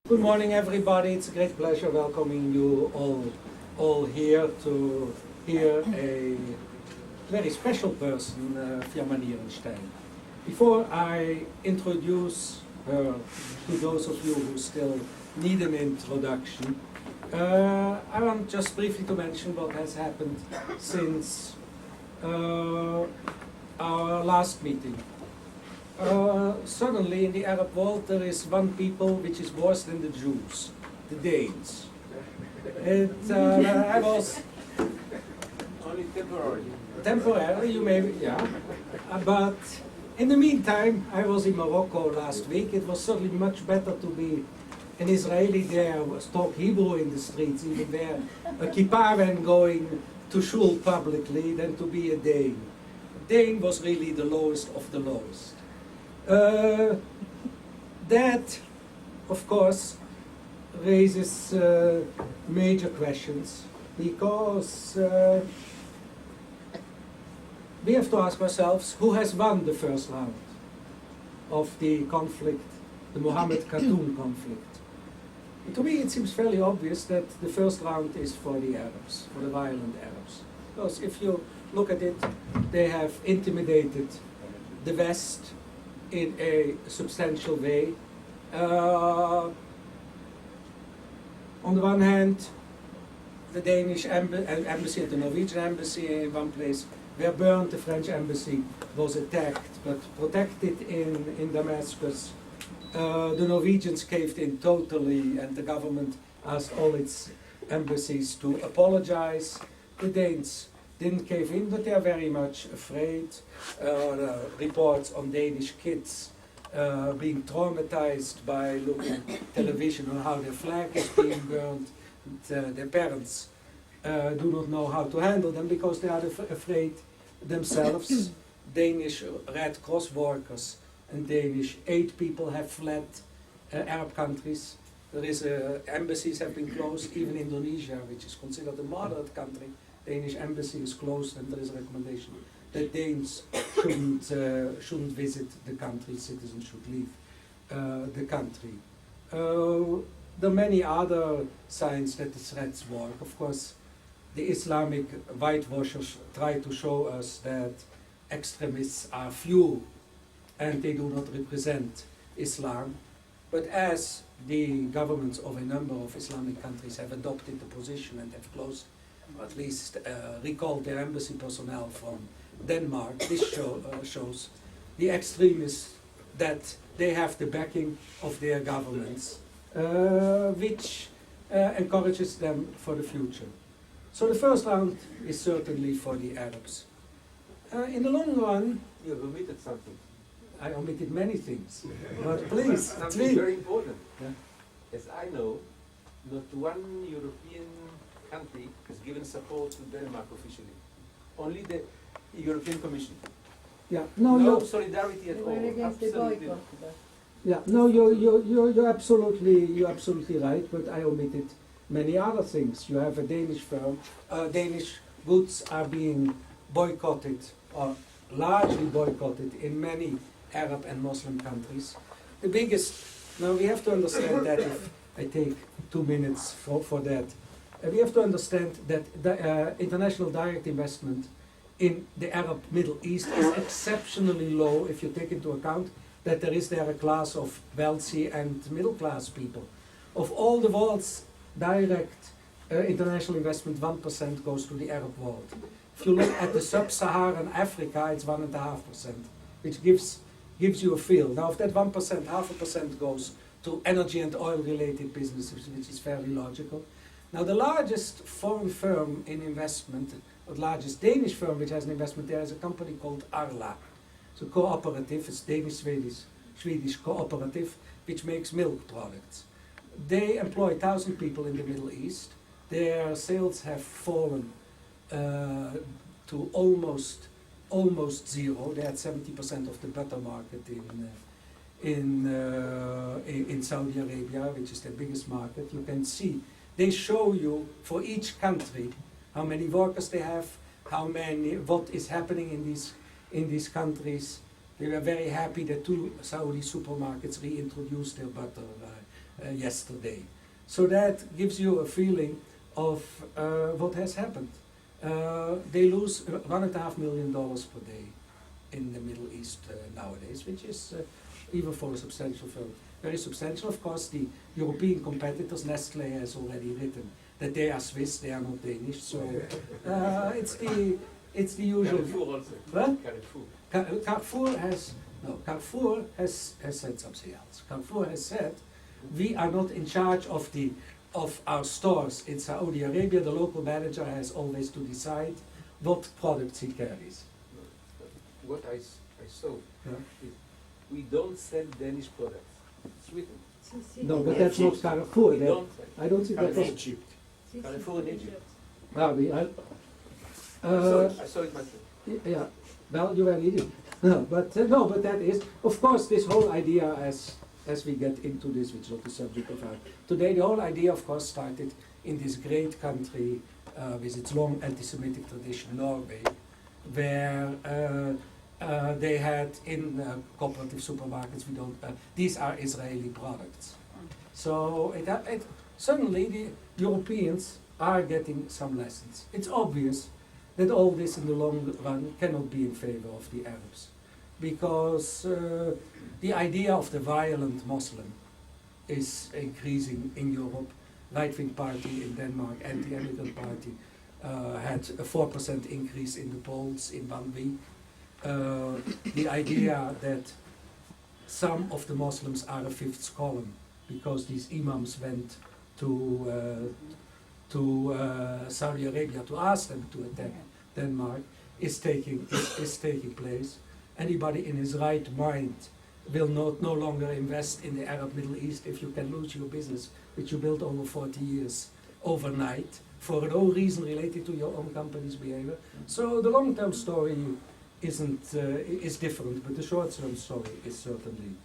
Good morning, everybody. It's a great pleasure welcoming you all here to hear a very special person, Fiamma Nirenstein. Before I introduce her to those of you who still need an introduction, I want just briefly to mention what has happened since our last meeting. Suddenly in the Arab world there is one people which is worse than the Jews, the Danes. I was only temporarily. Temporarily, you may, yeah. But in the meantime, I was in Morocco last week. It was certainly much better to be an Israeli there, talk Hebrew in the streets, even wear a kippah when going to shul publicly, than to be a Dane. Dane was really the lowest of the lowest. That, of course, raises major questions, because we have to ask ourselves who has won the first round of the conflict, the Mohammed Khartoum conflict. And to me it seems fairly obvious that the first round is for the Arabs, for the violent Arabs. Because if you look at it, they have intimidated the West in a substantial way. On the one hand, the Danish embassy and the Norwegian embassy in one place were burned. The French embassy was attacked, but protected in Damascus. The Norwegians caved in totally, and the government asked all its embassies to apologize. The Danes didn't cave in, but they are very much afraid. Reports on Danish kids being traumatized by looking television on how their flag is being burned. Their parents do not know how to handle them because they are afraid themselves. Danish Red Cross workers and Danish aid people have fled Arab countries. There is embassies have been closed, even Indonesia, which is considered a moderate country. Danish embassy is closed, and there is a recommendation that Danes shouldn't visit the country, citizens should leave the country. There are many other signs that the threats work. Of course, the Islamic whitewashers try to show us that extremists are few and they do not represent Islam. But as the governments of a number of Islamic countries have adopted the position and have closed, or at least recalled their embassy personnel from Denmark, this shows the extremists that they have the backing of their governments, which encourages them for the future. So the first round is certainly for the Arabs. In the long run, You have omitted something. I omitted many things, but please, Something very important. Yeah. As I know, not one European country has given support to Denmark officially. Only the European Commission. Yeah, No solidarity at all. We're against the Absolutely. boycott. Yeah, no, you're absolutely right, but I omitted many other things. You have a Danish firm. Danish goods are being boycotted, or largely boycotted, in many Arab and Muslim countries. The biggest, now we have to understand that, if I take 2 minutes for that, we have to understand that the international direct investment in the Arab Middle East is exceptionally low if you take into account that there is there a class of wealthy and middle class people. Of all the world's direct international investment, 1% goes to the Arab world. If you look at the sub-Saharan Africa, it's 1.5%, which gives you a feel. Now, of that 1%, 0.5% goes to energy and oil-related businesses, which is fairly logical. Now, the largest foreign firm in investment, or the largest Danish firm which has an investment there, is a company called Arla. It's a cooperative, it's Danish-Swedish cooperative, which makes milk products. They employ 1,000 people in the Middle East. Their sales have fallen to almost zero. They had 70% of the butter market in Saudi Arabia, which is their biggest market. You can see, they show you for each country how many workers they have, what is happening in these countries. They were very happy that 2 Saudi supermarkets reintroduced their butter yesterday. So that gives you a feeling of what has happened. They lose $1.5 million per day in the Middle East nowadays, which is even for a substantial firm, very substantial. Of course, the European competitors, Nestle has already written that they are Swiss, they are not Danish. So it's the usual. Carrefour also. What? Carrefour. Carrefour has said something else. Carrefour has said, we are not in charge of our stores in Saudi Arabia. The local manager has always to decide what products he carries. What I saw Yeah. is we don't sell Danish products. Sweden. No, but that's not Carrefour. We don't sell. I don't think that was. Egypt. Carrefour in Egypt. Well, I saw it myself. yeah. Well, you were in Egypt. No, but that is, of course, this whole idea as we get into this, which is not the subject of our today, the whole idea, of course, started in this great country with its long anti-Semitic tradition, Norway, where they had in cooperative supermarkets, these are Israeli products. So suddenly the Europeans are getting some lessons. It's obvious that all this in the long run cannot be in favor of the Arabs, because the idea of the violent Muslim is increasing in Europe. Right-wing party in Denmark, anti-immigrant party, had a 4% increase in the polls in 1 week. The idea that some of the Muslims are a fifth column because these imams went to Saudi Arabia to ask them to attack Denmark is taking place. Anybody in his right mind will no longer invest in the Arab Middle East if you can lose your business, which you built over 40 years, overnight, for no reason related to your own company's behavior. So the long-term story is different, but the short-term story is certainly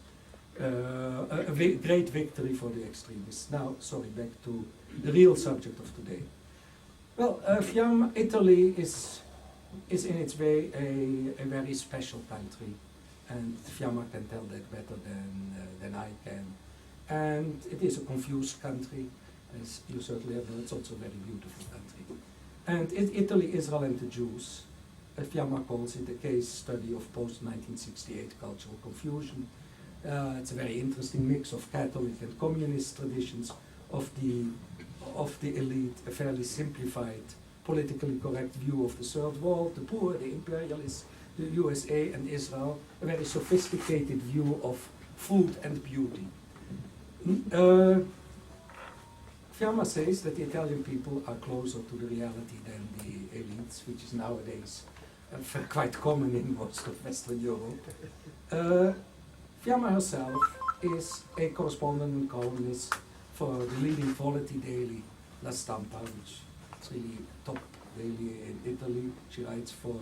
a great victory for the extremists. Now, sorry, back to the real subject of today. Well, Fiamma, Italy is in its way a very special country, and Fiamma can tell that better than I can. And it is a confused country, as you certainly have, but it's also a very beautiful country. And Italy, Israel and the Jews, Fiamma calls it a case study of post-1968 cultural confusion. It's a very interesting mix of Catholic and communist traditions of the elite, a fairly simplified, politically correct view of the Third World, the poor, the imperialists, the USA and Israel, a very sophisticated view of food and beauty. Fiamma says that the Italian people are closer to the reality than the elites, which is nowadays quite common in most of Western Europe. Fiamma herself is a correspondent and columnist for the leading quality daily La Stampa, which is really top daily in Italy. She writes for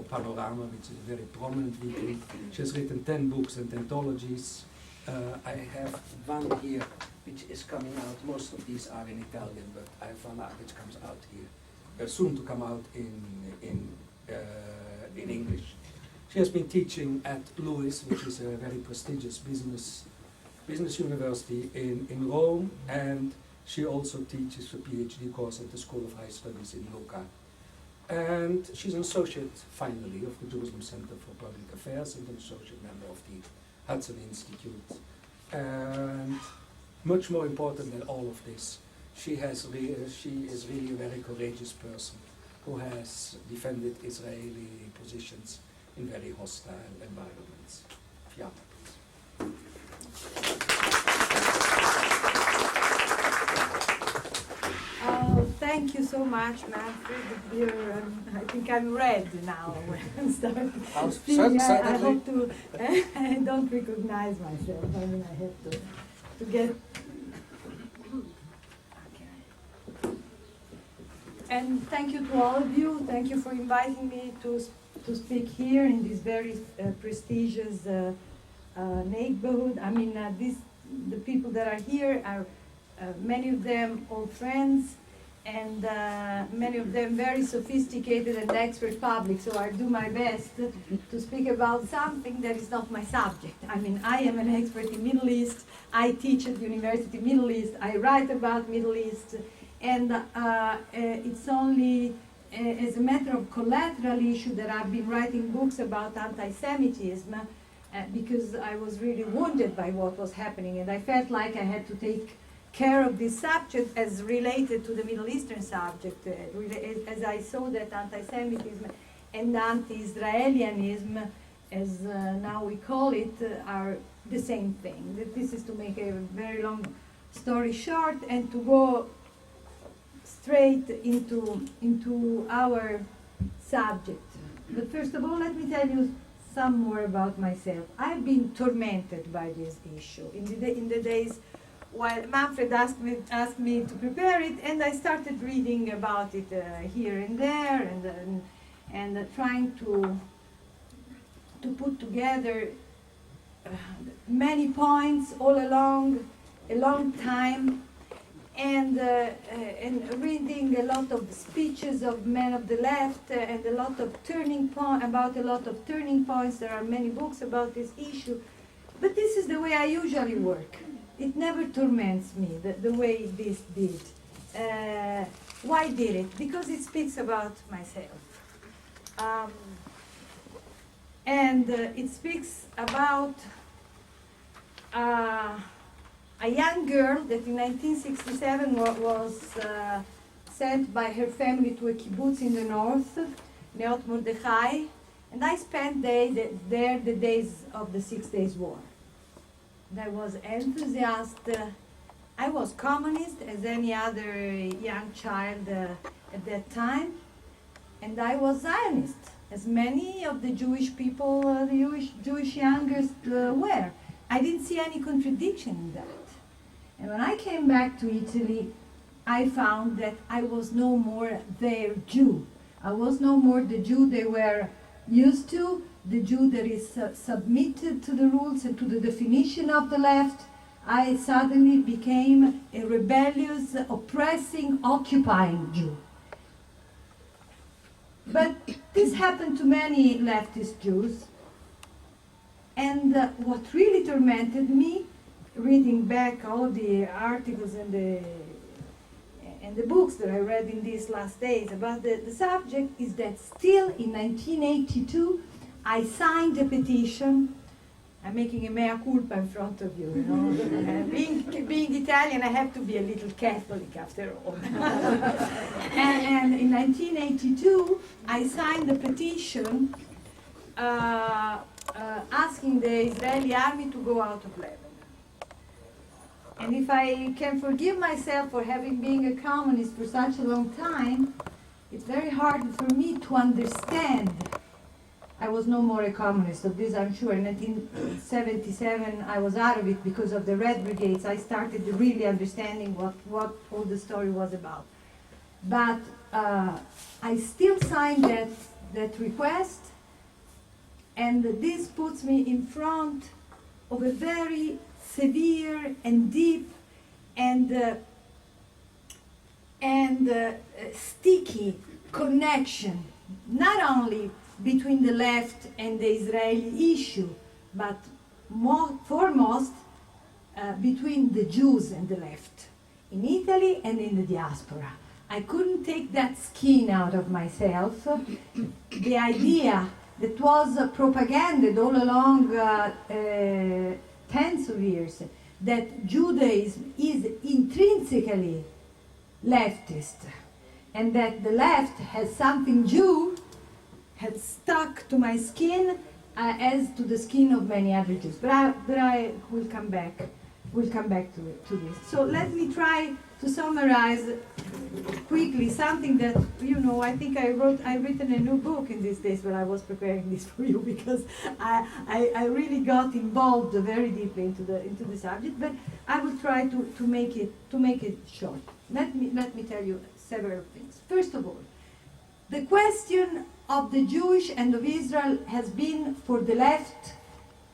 Panorama, which is a very prominent weekly. She has written 10 books and anthologies. I have one here which is coming out. Most of these are in Italian, but I have one which comes out here, soon to come out in English. She has been teaching at Lewis, which is a very prestigious business university in Rome, and she also teaches a PhD course at the School of High Studies in Lucca. And she's an associate, finally, of the Jerusalem Center for Public Affairs and an associate member of the Hudson Institute. And much more important than all of this, she is really a very courageous person who has defended Israeli positions in very hostile environments. Fiamma, please. Thank you so much, Manfred. I think I'm red now when I start speaking. I hope to. I don't recognize myself. I mean, I have to get. Okay. And thank you to all of you. Thank you for inviting me to speak here in this very prestigious neighborhood. I mean, the people that are here are many of them old friends. and many of them very sophisticated and expert public, so I do my best to speak about something that is not my subject. I mean, I am an expert in Middle East, I teach at the University of Middle East, I write about Middle East, and it's only as a matter of collateral issue that I've been writing books about anti-Semitism because I was really wounded by what was happening, and I felt like I had to take care of this subject as related to the Middle Eastern subject, as I saw that anti-Semitism and anti-Israelianism, as now we call it, are the same thing. That this is to make a very long story short and to go straight into our subject. But first of all, let me tell you some more about myself. I've been tormented by this issue in the days while Manfred asked me to prepare it, and I started reading about it here and there, and trying to put together many points all along a long time, and reading a lot of speeches of men of the left and a lot of turning points. There are many books about this issue, but this is the way I usually work. It never torments me the way this did. Why did it? Because it speaks about myself. And it speaks about a young girl that in 1967 was sent by her family to a kibbutz in the north, Neot Mordechai, and I spent there the days of the 6 Days War. I was enthusiastic. I was communist as any other young child at that time, and I was Zionist, as many of the Jewish people, the Jewish youngest were. I didn't see any contradiction in that. And when I came back to Italy, I found that I was no more their Jew. I was no more the Jew they were used to, the Jew that is submitted to the rules and to the definition of the left. I suddenly became a rebellious, oppressing, occupying Jew. But this happened to many leftist Jews. And what really tormented me, reading back all the articles and the books that I read in these last days about the subject, is that still in 1982, I signed a petition. I'm making a mea culpa in front of you, you know. Being Italian, I have to be a little Catholic after all. and in 1982, I signed a petition asking the Israeli army to go out of Lebanon. And if I can forgive myself for having been a communist for such a long time, it's very hard for me to understand. I was no more a communist, of this I'm sure. In 1977, I was out of it because of the Red Brigades. I started really understanding what all the story was about. But I still signed that request, and this puts me in front of a very severe and deep and sticky connection, not only between the left and the Israeli issue, but foremost between the Jews and the left, in Italy and in the diaspora. I couldn't take that skin out of myself. The idea that was propagated all along tens of years, that Judaism is intrinsically leftist, and that the left has something Jew, had stuck to my skin as to the skin of many other Jews. But I will come back. We'll come back to this. So let me try to summarize quickly something that, you know, I think I've written a new book in these days when I was preparing this for you, because I really got involved very deeply into the subject. But I will try to make it short. Let me tell you several things. First of all, the question of the Jewish and of Israel has been, for the left,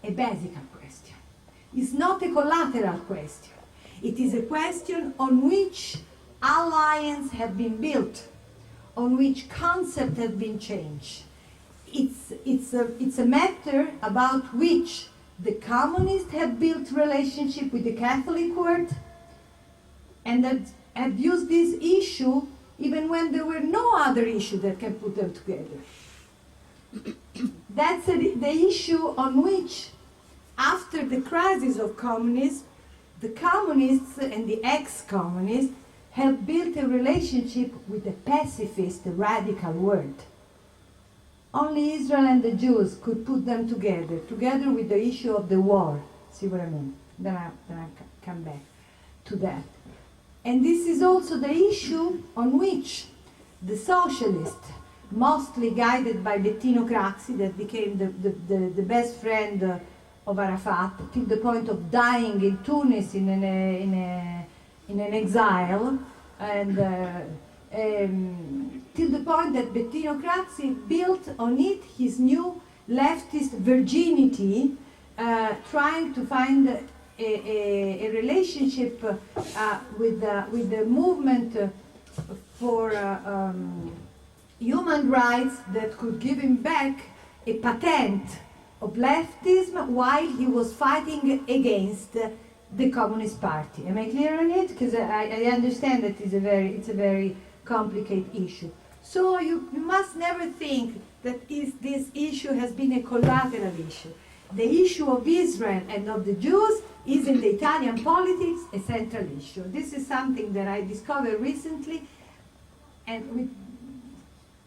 a basic question. It's not a collateral question. It is a question on which alliance have been built, on which concept have been changed. It's a matter about which the communists have built relationship with the Catholic world, and that have used this issue even when there were no other issue that can put them together. That's the issue on which, after the crisis of communism, the communists and the ex-communists have built a relationship with the pacifist, the radical world. Only Israel and the Jews could put them together with the issue of the war. See what I mean? Then I come back to that. And this is also the issue on which the socialists, mostly guided by Bettino Craxi, that became the best friend of Arafat, till the point of dying in Tunis in an exile, and till the point that Bettino Craxi built on it his new leftist virginity, trying to find a relationship with the movement for human rights that could give him back a patent of leftism while he was fighting against the Communist Party. Am I clear on it? Because I understand that it's a very complicated issue. So you must never think that this issue has been a collateral issue. The issue of Israel and of the Jews is in the Italian politics a central issue. This is something that I discovered recently, and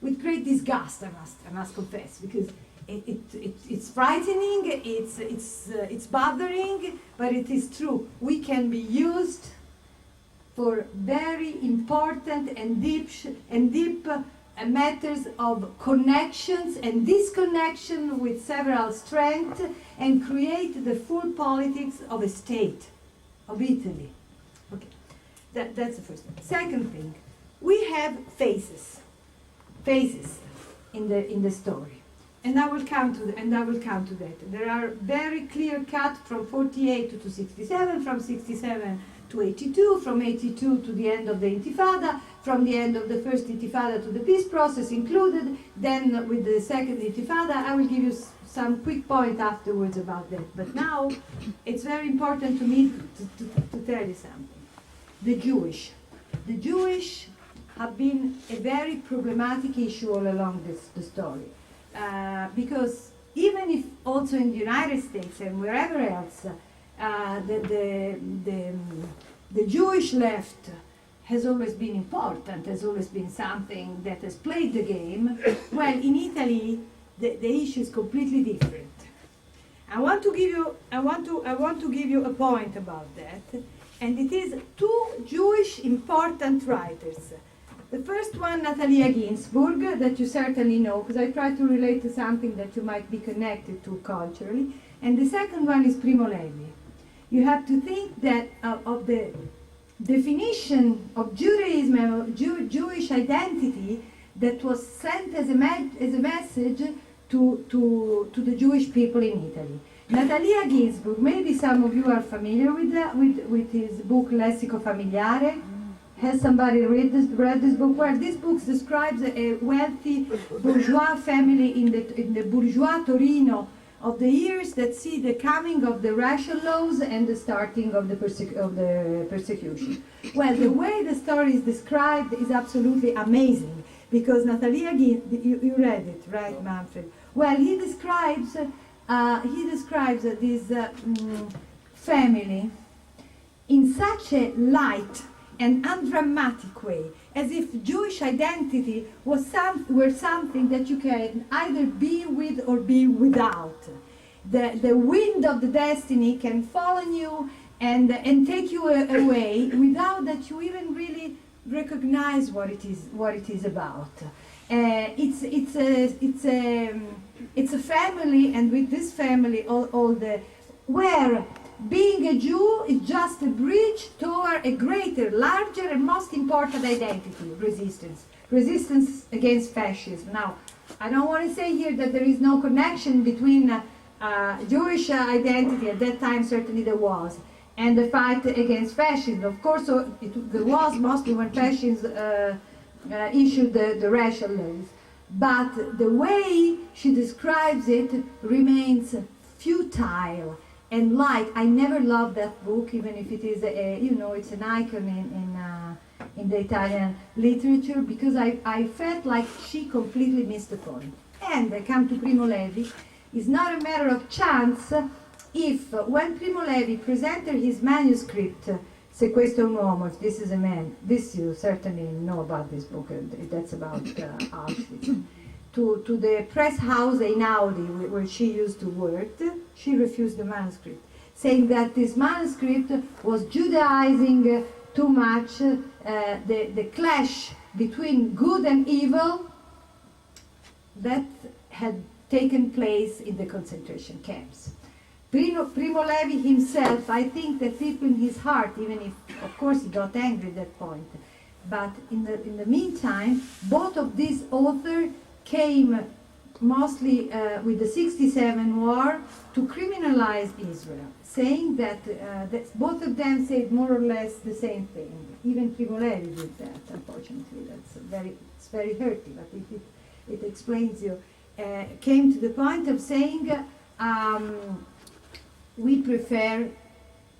with great disgust, I must confess, because it's frightening, it's bothering, but it is true. We can be used for very important and deep matters of connections and disconnection with several strengths, and create the full politics of a state, of Italy. Okay, that's the first thing. Second thing, we have phases in the story, and I will come to that. There are very clear cut from 48 to 67, from 67 to 82, from 82 to the end of the Intifada, from the end of the first Intifada to the peace process included, then with the second Intifada. I will give you some quick point afterwards about that. But now, it's very important to me to tell you something. The Jewish have been a very problematic issue all along the story. Because even if also in the United States and wherever else, the Jewish left has always been important, has always been something that has played the game. Well, in Italy, the issue is completely different. I want to give you a point about that, and it is two Jewish important writers. The first one, Natalia Ginzburg, that you certainly know, because I try to relate to something that you might be connected to culturally. And the second one is Primo Levi. You have to think that of the definition of Judaism and of Jewish identity that was sent as a message to the Jewish people in Italy. Natalia Ginzburg, maybe some of you are familiar with his book Lessico Familiare. Has somebody read this book? Well, this book describes a wealthy bourgeois family in the bourgeois Torino of the years that see the coming of the racial laws and the starting of the persecution. Well, the way the story is described is absolutely amazing, because Natalia you read it, right, Manfred? Well, he describes this family in such a light and undramatic way, as if Jewish identity were something that you can either be with or be without. The wind of the destiny can fall on you and take you away without that you even really recognize what it is about. It's a family, and with this family, where being a Jew is just a bridge toward a greater, larger, and most important identity: resistance against fascism. Now, I don't want to say here that there is no connection between Jewish identity. At that time, certainly there was, and the fight against fascism. Of course, there was mostly when fascists issued the racial laws. But the way she describes it remains futile and light. I never loved that book, even if it is, it's an icon in the Italian literature, because I felt like she completely missed the point. And I come to Primo Levi. It's not a matter of chance if, when Primo Levi presented his manuscript, Se questo è un uomo, if this is a man, this you certainly know about this book, that's about Auschwitz, to the press house in Audi, where she used to work, she refused the manuscript, saying that this manuscript was Judaizing too much the clash between good and evil that had taken place in the concentration camps. Primo Levi himself, I think that deep in his heart, even if, of course, he got angry at that point, but in the meantime, both of these authors came mostly with the 67 war to criminalize Israel, saying that both of them said more or less the same thing. Even Primo Levi did that, unfortunately. It's very hurting, but it explains you. Came to the point of saying, we prefer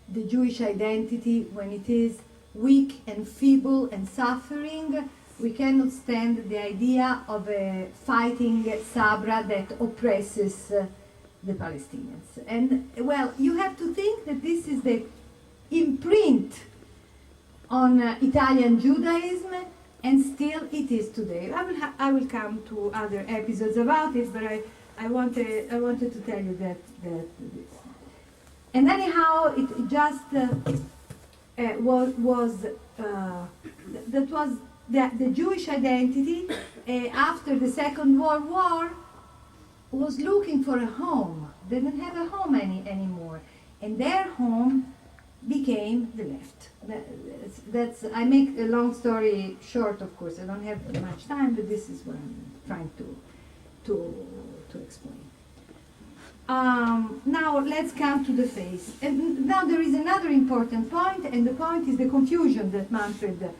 the Jewish identity when it is weak and feeble and suffering. We cannot stand the idea of a fighting Sabra that oppresses the Palestinians. And, well, you have to think that this is the imprint on Italian Judaism, and still it is today. I will come to other episodes about it, but I wanted to tell you that and anyhow, it just was the Jewish identity after the Second World War was looking for a home. They didn't have a home anymore, and their home became the left. I make a long story short, of course. I don't have much time, but this is what I'm trying to explain. Now let's come to the face. And now there is another important point, and the point is the confusion that Manfred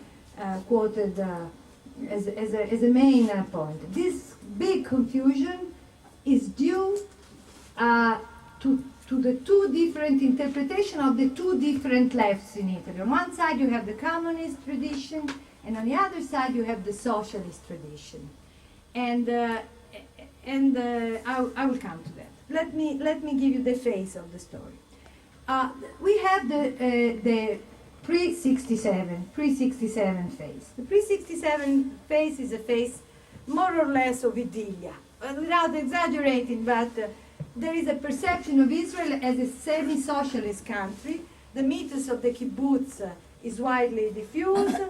quoted as a main point. This big confusion is due to the two different interpretations of the two different lefts in Italy. On one side you have the communist tradition, and on the other side you have the socialist tradition. And I will come to that. Let me give you the face of the story. We have the pre-67 phase. The pre-67 phase is a phase more or less of idyllia, without exaggerating, but there is a perception of Israel as a semi-socialist country. The mythos of the kibbutz is widely diffused,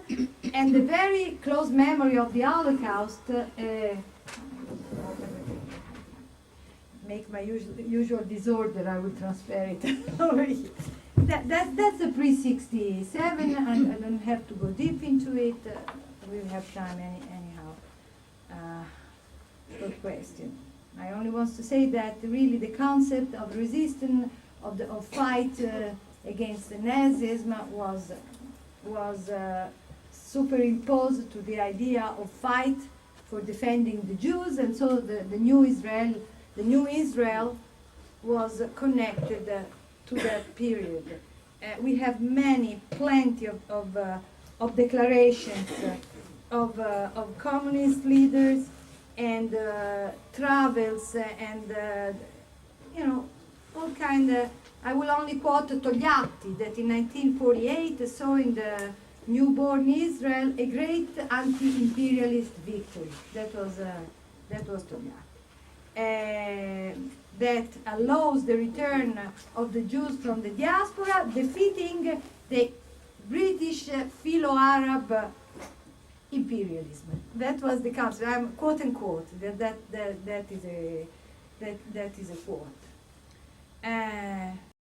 and the very close memory of the Holocaust make my usual disorder, I will transfer it over here. That's the pre-67, and I don't have to go deep into it. We'll have time anyhow. Good question. I only want to say that really the concept of resistance, of fight against the Nazism was superimposed to the idea of fight for defending the Jews, and so the new Israel was connected to that period. We have plenty of declarations of communist leaders and travels and all kind of. I will only quote Togliatti that in 1948 saw in the newborn Israel a great anti-imperialist victory. That was Togliatti. That allows the return of the Jews from the diaspora, defeating the British Philo-Arab imperialism. That was the concept. I'm quote unquote. That is a quote.